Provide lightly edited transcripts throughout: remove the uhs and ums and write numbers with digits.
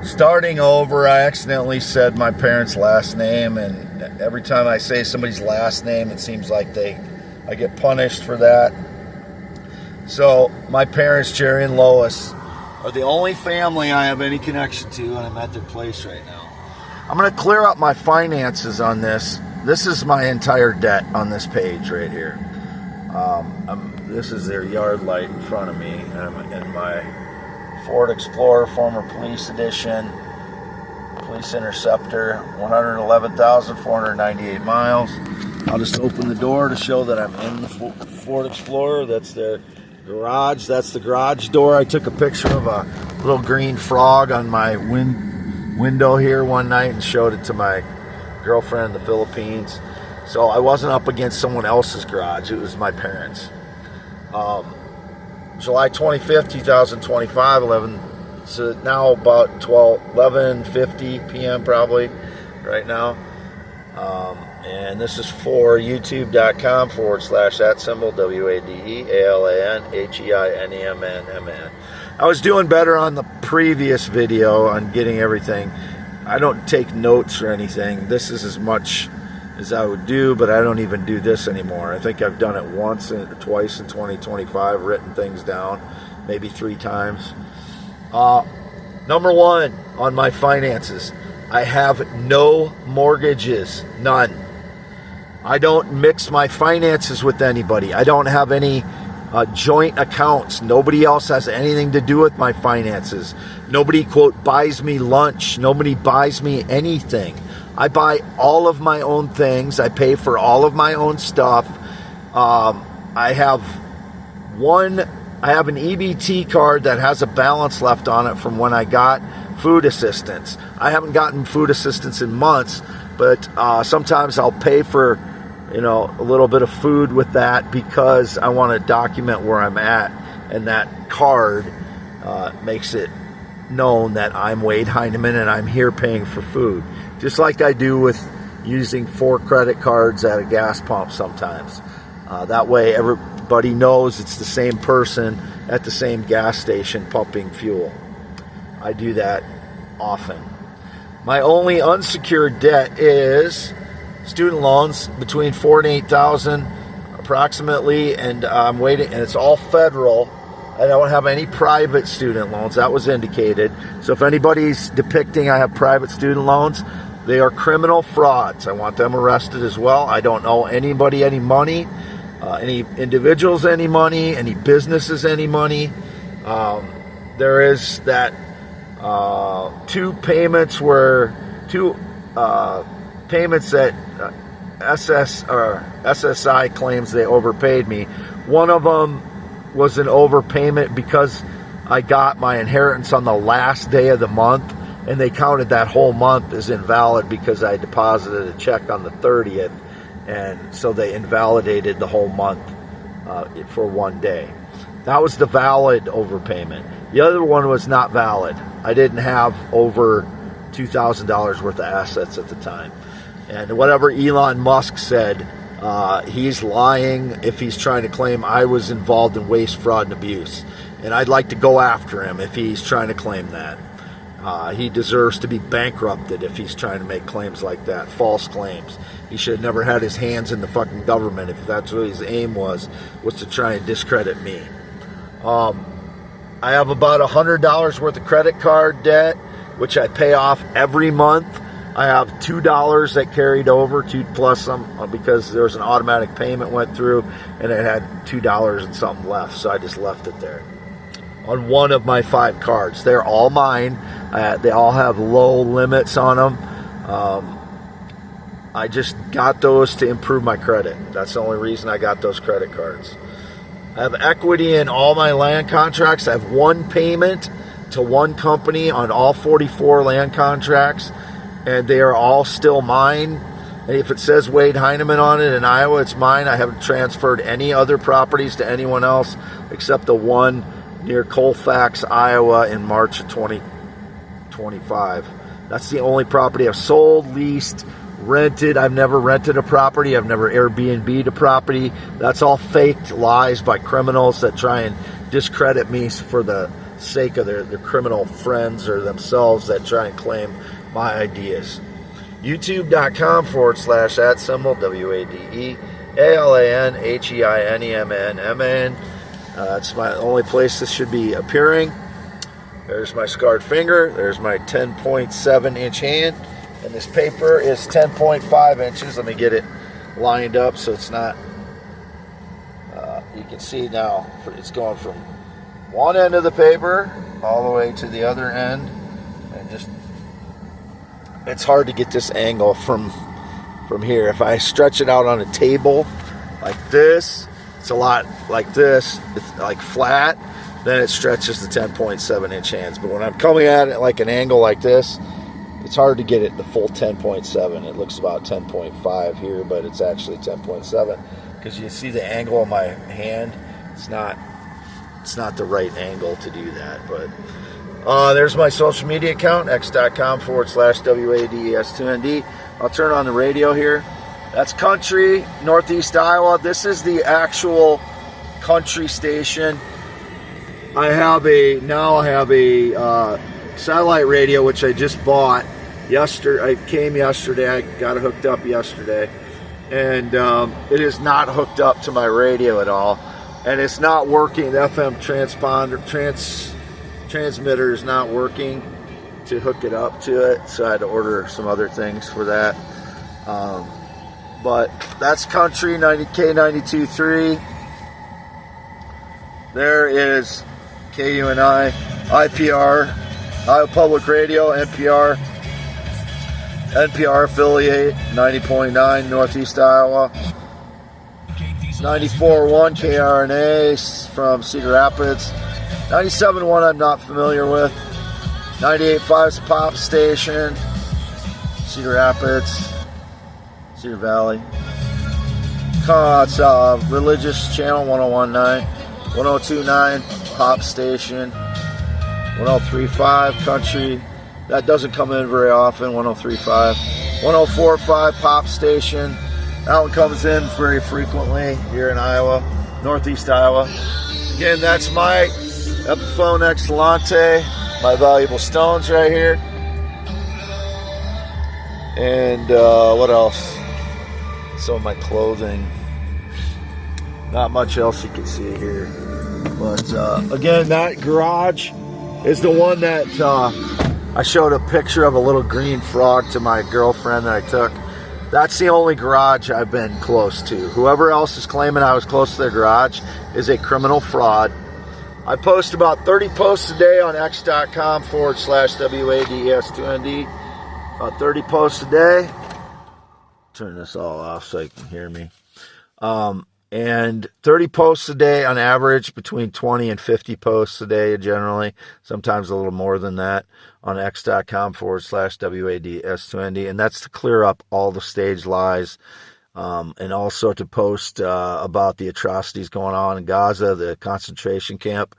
starting over, I accidentally said my parents' last name, and every time I say somebody's last name, it seems like I get punished for that. So my parents, Jerry and Lois, are the only family I have any connection to, and I'm at their place right now. I'm going to clear up my finances on this. This is my entire debt on this page right here. This is their yard light in front of me, and I'm in my Ford Explorer, former police edition, police interceptor, 111,498 miles. I'll just open the door to show that I'm in the Ford Explorer. That's their garage. That's the garage door. I took a picture of a little green frog on my window here one night and showed it to my girlfriend in the Philippines. So I wasn't up against someone else's garage. It was my parents. July 25th, 2025, so now about 11:50 p.m. probably right now. And this is for youtube.com/@symbol WADEALANHEINEMNMN. I was doing better on the previous video on getting everything. I don't take notes or anything. This is as much as I would do, but I don't even do this anymore. I think I've done it once or twice in 2025, written things down, maybe 3 times. Number one on my finances, I have no mortgages, none. I don't mix my finances with anybody. I don't have any joint accounts. Nobody else has anything to do with my finances. Nobody, quote, buys me lunch. Nobody buys me anything. I buy all of my own things. I pay for all of my own stuff. I have an EBT card that has a balance left on it from when I got food assistance. I haven't gotten food assistance in months, but sometimes I'll pay for, a little bit of food with that because I want to document where I'm at, and that card makes it known that I'm Wade Heineman and I'm here paying for food. Just like I do with using 4 credit cards at a gas pump sometimes. That way everybody knows it's the same person at the same gas station pumping fuel. I do that often. My only unsecured debt is student loans between $4,000 and $8,000 approximately, and I'm waiting, and it's all federal. I don't have any private student loans. That was indicated. So if anybody's depicting I have private student loans, they are criminal frauds. I want them arrested as well. I don't owe anybody any money, any individuals any money, any businesses any money. There is that 2 payments that SSI claims they overpaid me. One of them was an overpayment because I got my inheritance on the last day of the month, and they counted that whole month as invalid because I deposited a check on the 30th, and so they invalidated the whole month for one day. That was the valid overpayment. The other one was not valid. I didn't have over $2,000 worth of assets at the time. And whatever Elon Musk said, he's lying if he's trying to claim I was involved in waste, fraud, and abuse. And I'd like to go after him if he's trying to claim that. He deserves to be bankrupted if he's trying to make claims like that, false claims. He should have never had his hands in the fucking government if that's what his aim was to try and discredit me. I have about $100 worth of credit card debt, which I pay off every month. I have $2 that carried over, 2 plus some, because there was an automatic payment went through, and it had $2 and something left, so I just left it there. On one of my 5 cards, they're all mine. They all have low limits on them. I just got those to improve my credit. That's the only reason I got those credit cards. I have equity in all my land contracts. I have 1 payment to 1 company on all 44 land contracts, and they are all still mine. And if it says Wade Heineman on it in Iowa, it's mine. I haven't transferred any other properties to anyone else except the one near Colfax, Iowa in March of 2025. That's the only property I've sold, leased, rented. I've never rented a property. I've never Airbnb'd a property. That's all faked lies by criminals that try and discredit me for the sake of their criminal friends or themselves that try and claim my ideas. YouTube.com/@symbol WADEALANHEINEMNMN. It's my only place this should be appearing. There's my scarred finger. There's my 10.7-inch hand. And this paper is 10.5 inches. Let me get it lined up so it's not... you can see now it's going from one end of the paper all the way to the other end. And just... it's hard to get this angle from here. If I stretch it out on a table like this, it's a lot like this. It's like flat. Then it stretches the 10.7-inch hands. But when I'm coming at it like an angle like this, it's hard to get it the full 10.7. It looks about 10.5 here, but it's actually 10.7 because you see the angle of my hand. It's not the right angle to do that. But there's my social media account, x.com/WADES2ND. I'll turn on the radio here. That's country, Northeast Iowa. This is the actual country station. I have a satellite radio, which I just bought yesterday. I came yesterday. I got it hooked up yesterday. And it is not hooked up to my radio at all. And it's not working. The FM transmitter is not working to hook it up to it. So I had to order some other things for that. But that's country, 90K92.3. There is KUNI, IPR, Iowa Public Radio, NPR affiliate, 90.9 Northeast Iowa, 94.1 KRNA from Cedar Rapids, 97.1 I'm not familiar with, 98.5 is a pop station, Cedar Rapids, Cedar Valley. It's a religious channel, 101.9, 102.9 pop station, 103.5 country. That doesn't come in very often, 103.5. 104.5 pop station. That one comes in very frequently here in Iowa, Northeast Iowa. Again, that's my Epiphone Excellente, my valuable stones right here. And what else? Some of my clothing. Not much else you can see here. But again, that garage is the one that I showed a picture of a little green frog to my girlfriend that I took. That's the only garage I've been close to. Whoever else is claiming I was close to their garage is a criminal fraud. I post about 30 posts a day on x.com/WADES2ND. About 30 posts a day. Turn this all off so you can hear me. And 30 posts a day on average, between 20 and 50 posts a day generally, sometimes a little more than that, on x.com/WADES2ND. And that's to clear up all the staged lies, and also to post about the atrocities going on in Gaza, the concentration camp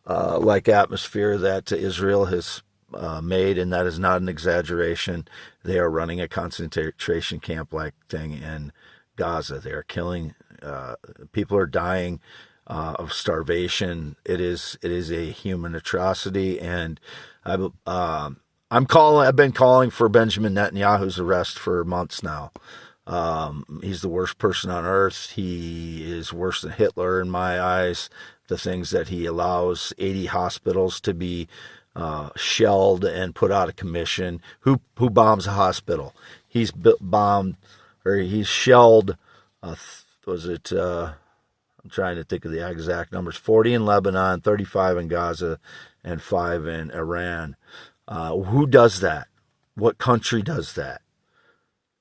like atmosphere that Israel has made, and that is not an exaggeration. They are running a concentration camp like thing in Gaza. They are killing people, are dying of starvation. It is a human atrocity, and I've been calling for Benjamin Netanyahu's arrest for months now. He's the worst person on earth. He is worse than Hitler in my eyes. The things that he allows 80 hospitals to be shelled and put out of commission. Who bombs a hospital? He's bombed, or he's shelled. I'm trying to think of the exact numbers. 40 in Lebanon, 35 in Gaza, and 5 in Iran. Who does that? What country does that?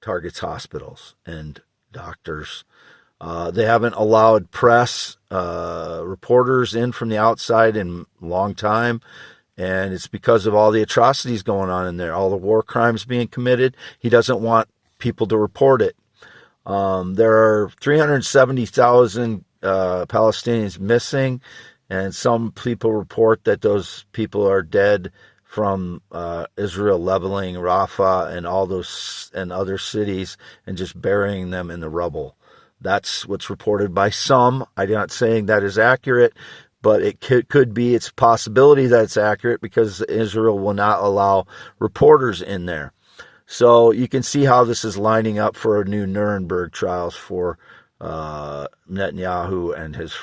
Targets hospitals and doctors. They haven't allowed press reporters in from the outside in a long time, and it's because of all the atrocities going on in there, all the war crimes being committed. He doesn't want people to report it. There are 370,000 Palestinians missing, and some people report that those people are dead from Israel leveling Rafah and all those and other cities and just burying them in the rubble. That's what's reported by some. I'm not saying that is accurate, but it could be, it's a possibility that it's accurate because Israel will not allow reporters in there. So you can see how this is lining up for a new Nuremberg trials for Netanyahu and his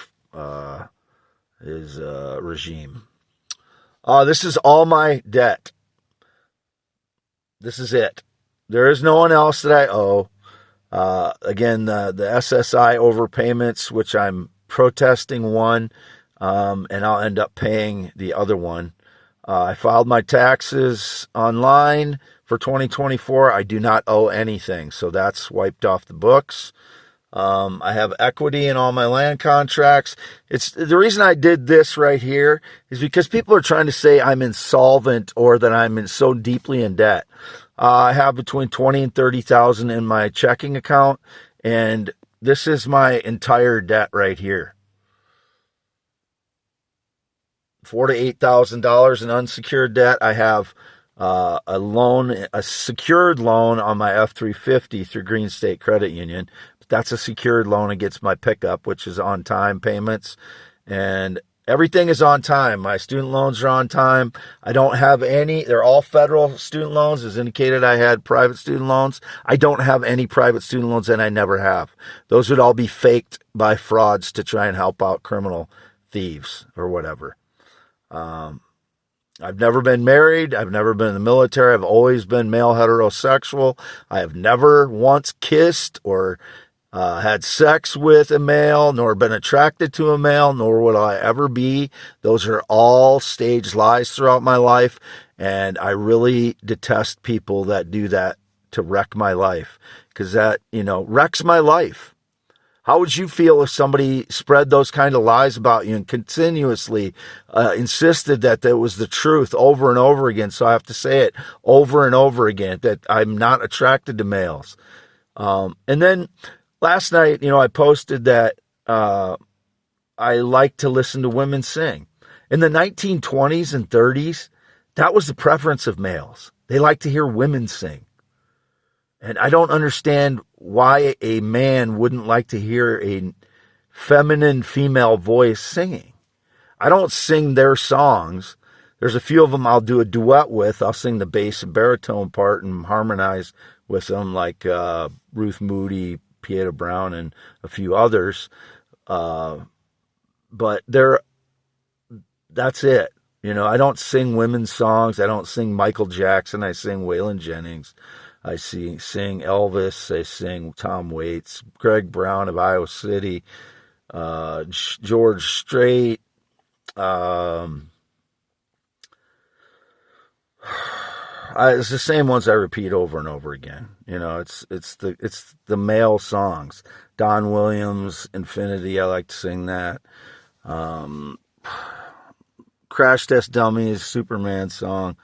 regime. This is all my debt. This is it. There is no one else that I owe. Again, the SSI overpayments, which I'm protesting one, and I'll end up paying the other one. I filed my taxes online for 2024. I do not owe anything, so that's wiped off the books. I have equity in all my land contracts. It's the reason I did this right here is because people are trying to say I'm insolvent or that I'm so deeply in debt. I have between 20 and 30,000 in my checking account, and this is my entire debt right here. $4,000 to $8,000 in unsecured debt. I have a loan, a secured loan on my F-350 through Green State Credit Union. That's a secured loan against my pickup, which is on time payments, and everything is on time. My student loans are on time. I don't have any. They're all federal student loans. As indicated, I had private student loans. I don't have any private student loans, and I never have. Those would all be faked by frauds to try and help out criminal thieves or whatever. I've never been married. I've never been in the military. I've always been male heterosexual. I have never once kissed or had sex with a male, nor been attracted to a male, nor would I ever be. Those are all staged lies throughout my life, and I really detest people that do that to wreck my life, because that, wrecks my life. How would you feel if somebody spread those kind of lies about you and continuously insisted that that was the truth over and over again? So I have to say it over and over again, that I'm not attracted to males. And then last night, I posted that I like to listen to women sing. In the 1920s and 30s, that was the preference of males. They like to hear women sing. And I don't understand why a man wouldn't like to hear a feminine female voice singing. I don't sing their songs. There's a few of them I'll do a duet with. I'll sing the bass and baritone part and harmonize with them, like Ruth Moody, Pieta Brown, and a few others. But that's it. I don't sing women's songs. I don't sing Michael Jackson. I sing Waylon Jennings. I sing Elvis. I sing Tom Waits, Greg Brown of Iowa City, George Strait. It's the same ones I repeat over and over again. It's the male songs. Don Williams, Infinity. I like to sing that. Crash Test Dummies, Superman song.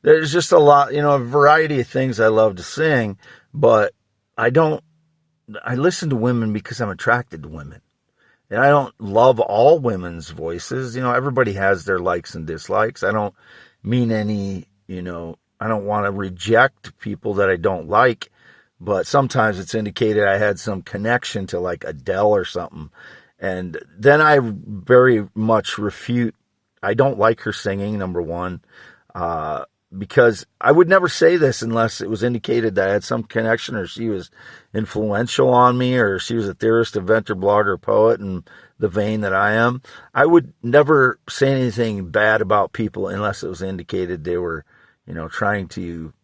There's just a lot, a variety of things I love to sing, but I listen to women because I'm attracted to women. And I don't love all women's voices. Everybody has their likes and dislikes. I don't mean any, I don't want to reject people that I don't like, but sometimes it's indicated I had some connection to like Adele or something. And then I very much refute. I don't like her singing, number one. Because I would never say this unless it was indicated that I had some connection, or she was influential on me, or she was a theorist, inventor, blogger, poet, in the vein that I am. I would never say anything bad about people unless it was indicated they were, trying to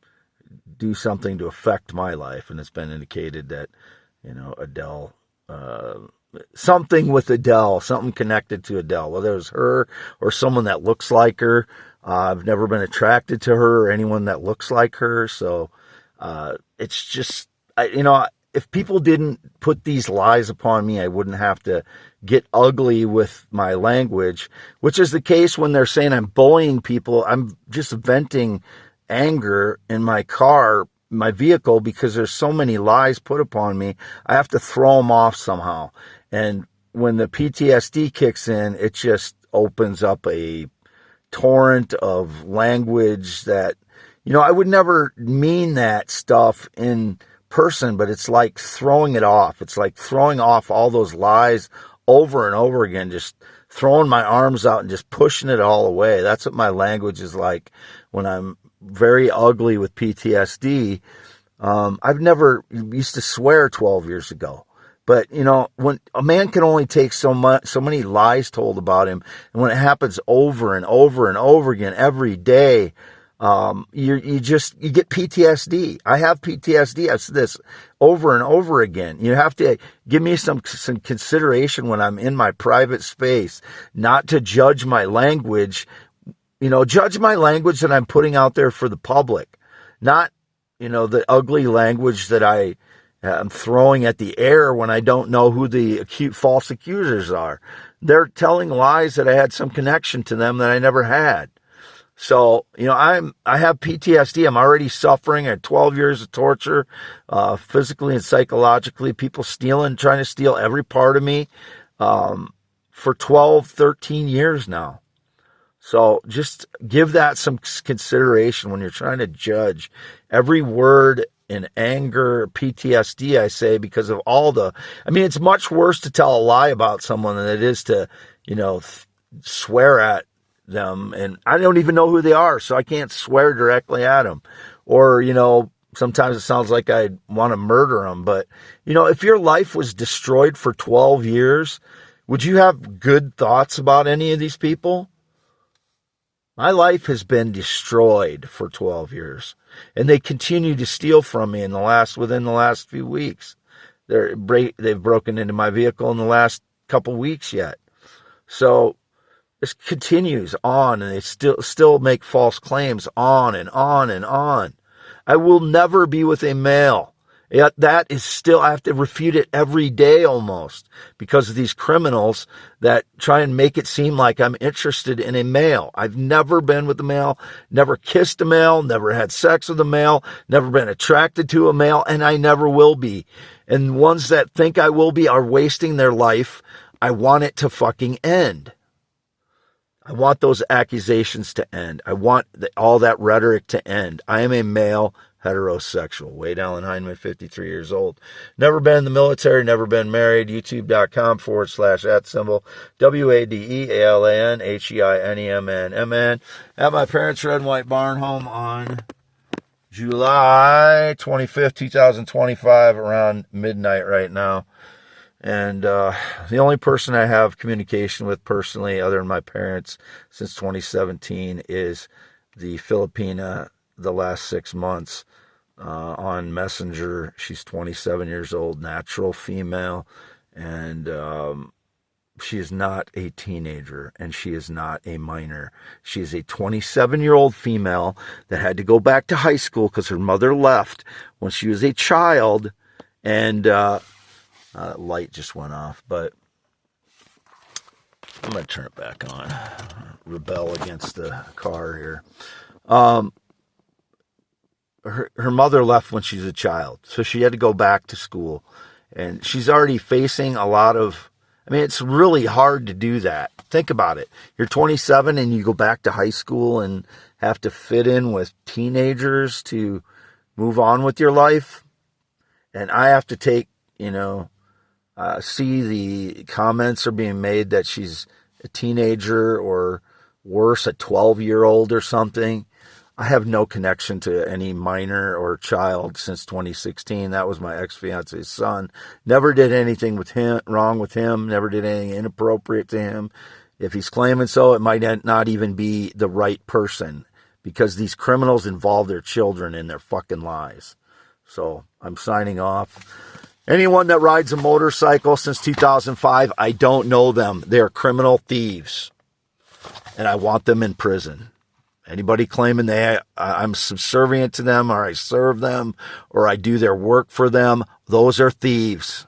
do something to affect my life. And it's been indicated that, Adele, something with Adele, something connected to Adele, whether it was her or someone that looks like her. I've never been attracted to her or anyone that looks like her. So it's just, if people didn't put these lies upon me, I wouldn't have to get ugly with my language, which is the case when they're saying I'm bullying people. I'm just venting anger in my car, my vehicle, because there's so many lies put upon me. I have to throw them off somehow. And when the PTSD kicks in, it just opens up a torrent of language that, I would never mean that stuff in person, but it's like throwing it off. It's like throwing off all those lies over and over again, just throwing my arms out and just pushing it all away. That's what my language is like when I'm very ugly with PTSD. I've never used to swear 12 years ago. But, you know, when a man can only take so many lies told about him, and when it happens over and over and over again every day, you get PTSD. I have PTSD. I've said this over and over again. You have to give me some consideration when I'm in my private space, not to judge my language, judge my language that I'm putting out there for the public, not, the ugly language that I'm throwing at the air when I don't know who the false accusers are. They're telling lies that I had some connection to them that I never had. So, I have PTSD. I'm already suffering. I had 12 years of torture, physically and psychologically, people trying to steal every part of me, for 12, 13 years now. So just give that some consideration when you're trying to judge every word in anger, PTSD, I say, because of it's much worse to tell a lie about someone than it is to, swear at them. And I don't even know who they are, so I can't swear directly at them. Or, sometimes it sounds like I want to murder them. But, if your life was destroyed for 12 years, would you have good thoughts about any of these people? My life has been destroyed for 12 years, and they continue to steal from me within the last few weeks. They've broken into my vehicle in the last couple weeks yet. So this continues on, and they still make false claims on and on and on. I will never be with a male. Yet that is still, I have to refute it every day almost, because of these criminals that try and make it seem like I'm interested in a male. I've never been with a male, never kissed a male, never had sex with a male, never been attracted to a male, and I never will be. And ones that think I will be are wasting their life. I want it to fucking end. I want those accusations to end. I want all that rhetoric to end. I am a male heterosexual. Wade Allen Heinman, 53 years old. Never been in the military, never been married. YouTube.com/@ WADEALANHEINEMNMN. At my parents' red and white barn home on July 25th, 2025, around midnight right now. And the only person I have communication with personally, other than my parents, since 2017 is the Filipina the last 6 months on Messenger. She's 27 years old, natural female, and she is not a teenager, and she is not a minor. She is a 27-year-old female that had to go back to high school because her mother left when she was a child, and light just went off, but I'm going to turn it back on. Rebel against the car here. Her mother left when she was a child, so she had to go back to school, and she's already facing a lot of, it's really hard to do that. Think about it. You're 27 and you go back to high school and have to fit in with teenagers to move on with your life. And I have to take, see the comments are being made that she's a teenager or worse, a 12-year-old or something. I have no connection to any minor or child since 2016. That was my ex-fiance's son. Never did anything wrong with him. Never did anything inappropriate to him. If he's claiming so, it might not even be the right person, because these criminals involve their children in their fucking lies. So I'm signing off. Anyone that rides a motorcycle since 2005, I don't know them. They're criminal thieves, and I want them in prison. Anybody claiming I'm subservient to them, or I serve them, or I do their work for them, those are thieves.